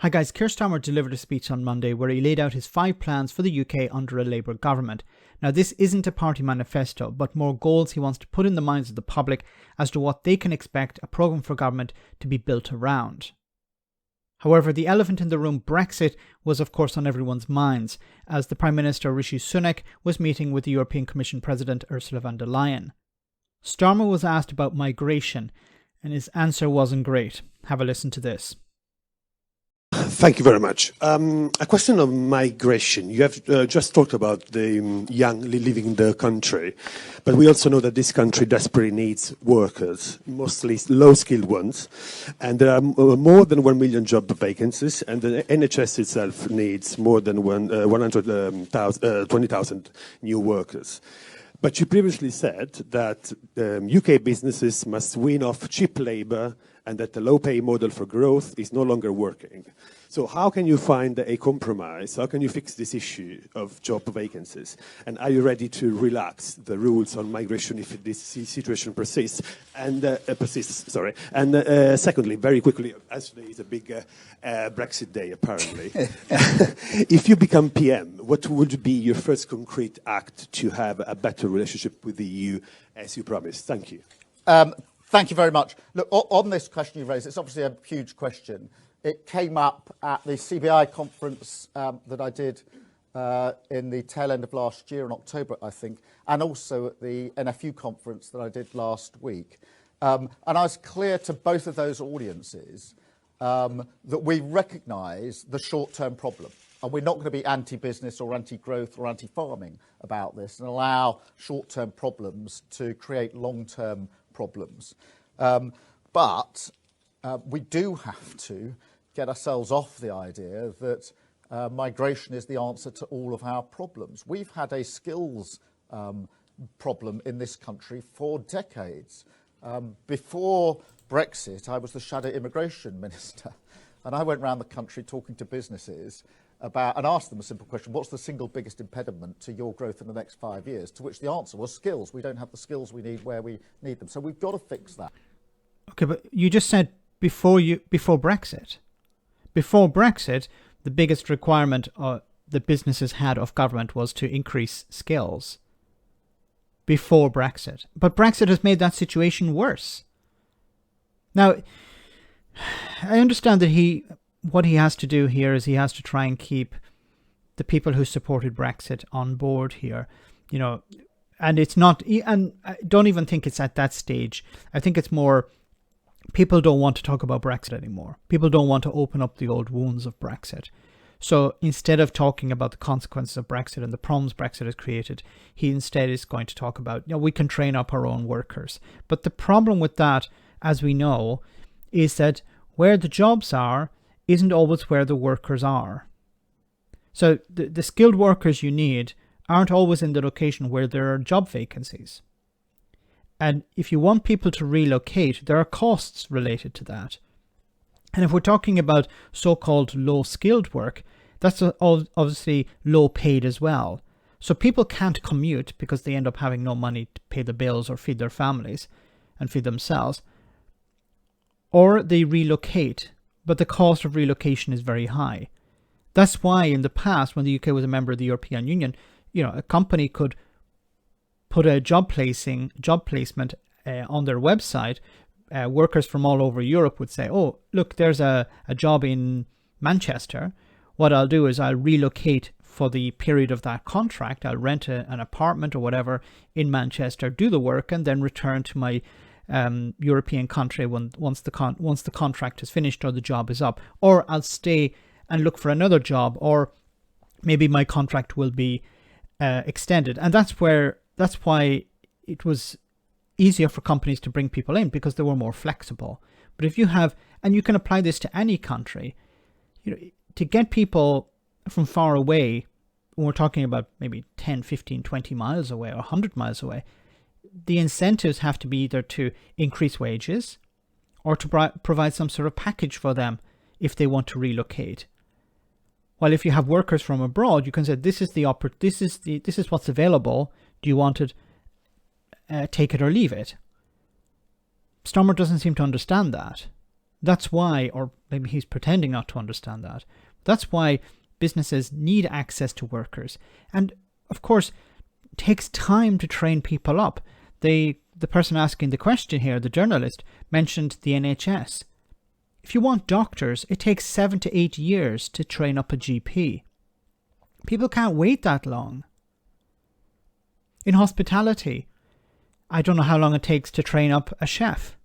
Hi guys, Keir Starmer delivered a speech on Monday where he laid out his 5 plans for the UK under a Labour government. Now this isn't a party manifesto, but more goals he wants to put in the minds of the public as to what they can expect a programme for government to be built around. However, the elephant in the room, Brexit, was of course on everyone's minds, as the Prime Minister Rishi Sunak was meeting with the European Commission President Ursula von der Leyen. Starmer was asked about migration, and his answer wasn't great. Have a listen to this. Thank you very much. A question on migration. You have just talked about the young living in the country, but we also know that this country desperately needs workers, mostly low-skilled ones, and there are more than 1 million job vacancies, and the NHS itself needs more than 120,000 new workers. But you previously said that UK businesses must win off cheap labour and that the low-pay model for growth is no longer working. So how can you find a compromise? How can you fix this issue of job vacancies? And are you ready to relax the rules on migration if this situation persists? And secondly, very quickly, as today is a big Brexit day, apparently, if you become PM, what would be your first concrete act to have a better relationship with the EU, as you promised? Thank you. Thank you very much. Look, on this question you raised, it's obviously a huge question. It came up at the CBI conference that I did in the tail end of last year in October, I think, and also at the NFU conference that I did last week. And I was clear to both of those audiences that we recognise the short-term problem. And we're not going to be anti-business or anti-growth or anti-farming about this and allow short-term problems to create long-term problems. But we do have to get ourselves off the idea that migration is the answer to all of our problems. We've had a skills problem in this country for decades. Before Brexit, I was the shadow immigration minister, and I went around the country talking to businesses and asked them a simple question: what's the single biggest impediment to your growth in the next 5 years? To which the answer was skills. We don't have the skills we need where we need them. So we've got to fix that. Okay, but you just said before Brexit. Before Brexit, the biggest requirement the businesses had of government was to increase skills. Before Brexit. But Brexit has made that situation worse. Now, I understand that what he has to do here is he has to try and keep the people who supported Brexit on board here, and it's not, and I don't even think it's at that stage. I think it's more, people don't want to talk about Brexit anymore. People don't want to open up the old wounds of Brexit. So instead of talking about the consequences of Brexit and the problems Brexit has created, he instead is going to talk about, we can train up our own workers. But the problem with that, as we know, is that where the jobs are isn't always where the workers are. So the skilled workers you need aren't always in the location where there are job vacancies. And if you want people to relocate, there are costs related to that. And if we're talking about so-called low-skilled work, that's obviously low-paid as well. So people can't commute because they end up having no money to pay the bills or feed their families and feed themselves. Or they relocate, but the cost of relocation is very high. That's why in the past, when the UK was a member of the European Union, a company could put a job placement on their website. Workers from all over Europe would say, oh, look, there's a job in Manchester. What I'll do is I'll relocate for the period of that contract. I'll rent an apartment or whatever in Manchester, do the work, and then return to my European country once the contract is finished or the job is up. Or I'll stay and look for another job, or maybe my contract will be extended. And that's why it was easier for companies to bring people in, because they were more flexible. But if you have, and you can apply this to any country, to get people from far away, when we're talking about maybe 10, 15, 20 miles away or 100 miles away, the incentives have to be either to increase wages or to provide some sort of package for them if they want to relocate. While if you have workers from abroad, you can say, this is what's available. Do you want it? Take it or leave it. Starmer doesn't seem to understand that. That's why, or maybe he's pretending not to understand that. That's why businesses need access to workers. And of course, it takes time to train people up. The person asking the question here, the journalist, mentioned the NHS. If you want doctors, it takes 7 to 8 years to train up a GP. People can't wait that long. In hospitality, I don't know how long it takes to train up a chef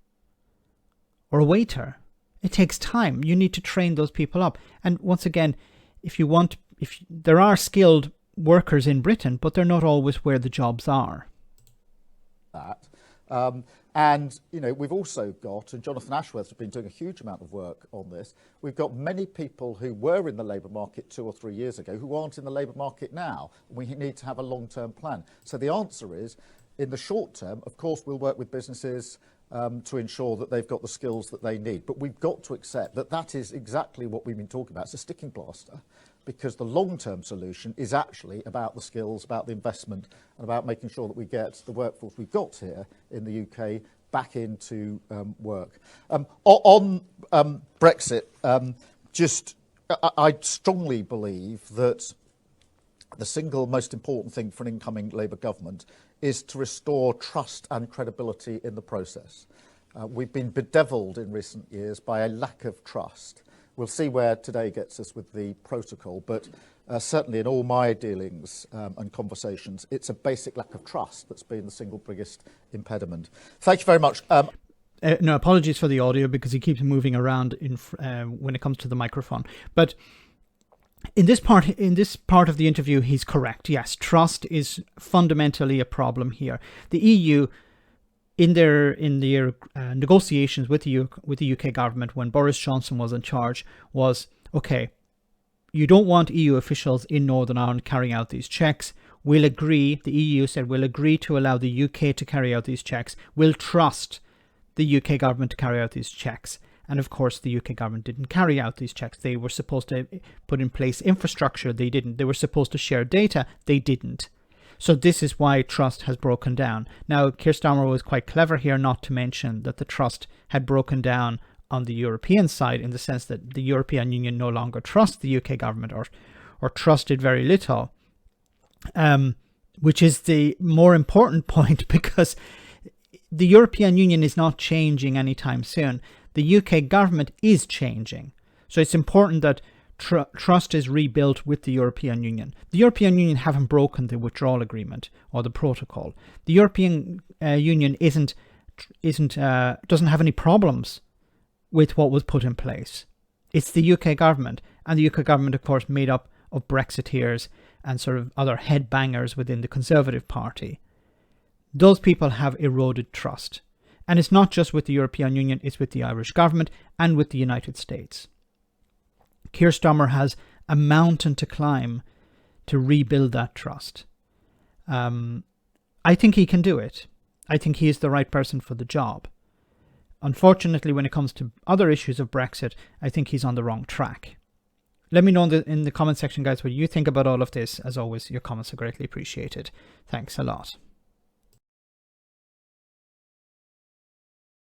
or a waiter. It takes time. You need to train those people up. And once again, there are skilled workers in Britain, but they're not always where the jobs are. And, we've also got, and Jonathan Ashworth has been doing a huge amount of work on this, we've got many people who were in the labour market 2 or 3 years ago who aren't in the labour market now. We need to have a long-term plan. So the answer is, in the short term, of course, we'll work with businesses to ensure that they've got the skills that they need. But we've got to accept that that is exactly what we've been talking about. It's a sticking plaster, because the long-term solution is actually about the skills, about the investment, and about making sure that we get the workforce we've got here in the UK back into work. On Brexit, I strongly believe that the single most important thing for an incoming Labour government is to restore trust and credibility in the process. We've been bedevilled in recent years by a lack of trust. We'll see where today gets us with the protocol, but certainly in all my dealings and conversations, it's a basic lack of trust that's been the single biggest impediment. Thank you very much. No, apologies for the audio because he keeps moving around when it comes to the microphone. But in this part of the interview, he's correct. Yes, trust is fundamentally a problem here. The EU, in their negotiations with the UK government when Boris Johnson was in charge, was okay. You don't want EU officials in Northern Ireland carrying out these checks. We'll agree. The EU said we'll agree to allow the UK to carry out these checks. We'll trust the UK government to carry out these checks. And of course, the UK government didn't carry out these checks. They were supposed to put in place infrastructure. They didn't. They were supposed to share data. They didn't. So this is why trust has broken down. Now, Keir Starmer was quite clever here not to mention that the trust had broken down on the European side, in the sense that the European Union no longer trusts the UK government, or trusted very little, which is the more important point, because the European Union is not changing anytime soon. The UK government is changing. So it's important that trust is rebuilt with the European Union. The European Union haven't broken the withdrawal agreement or the protocol. The European Union doesn't have any problems with what was put in place. It's the UK government, and the UK government, of course, made up of Brexiteers and sort of other headbangers within the Conservative Party. Those people have eroded trust. And it's not just with the European Union, it's with the Irish government and with the United States. Keir Starmer has a mountain to climb to rebuild that trust. I think he can do it. I think he is the right person for the job. Unfortunately, when it comes to other issues of Brexit, I think he's on the wrong track. Let me know in the comment section, guys, what you think about all of this. As always, your comments are greatly appreciated. Thanks a lot.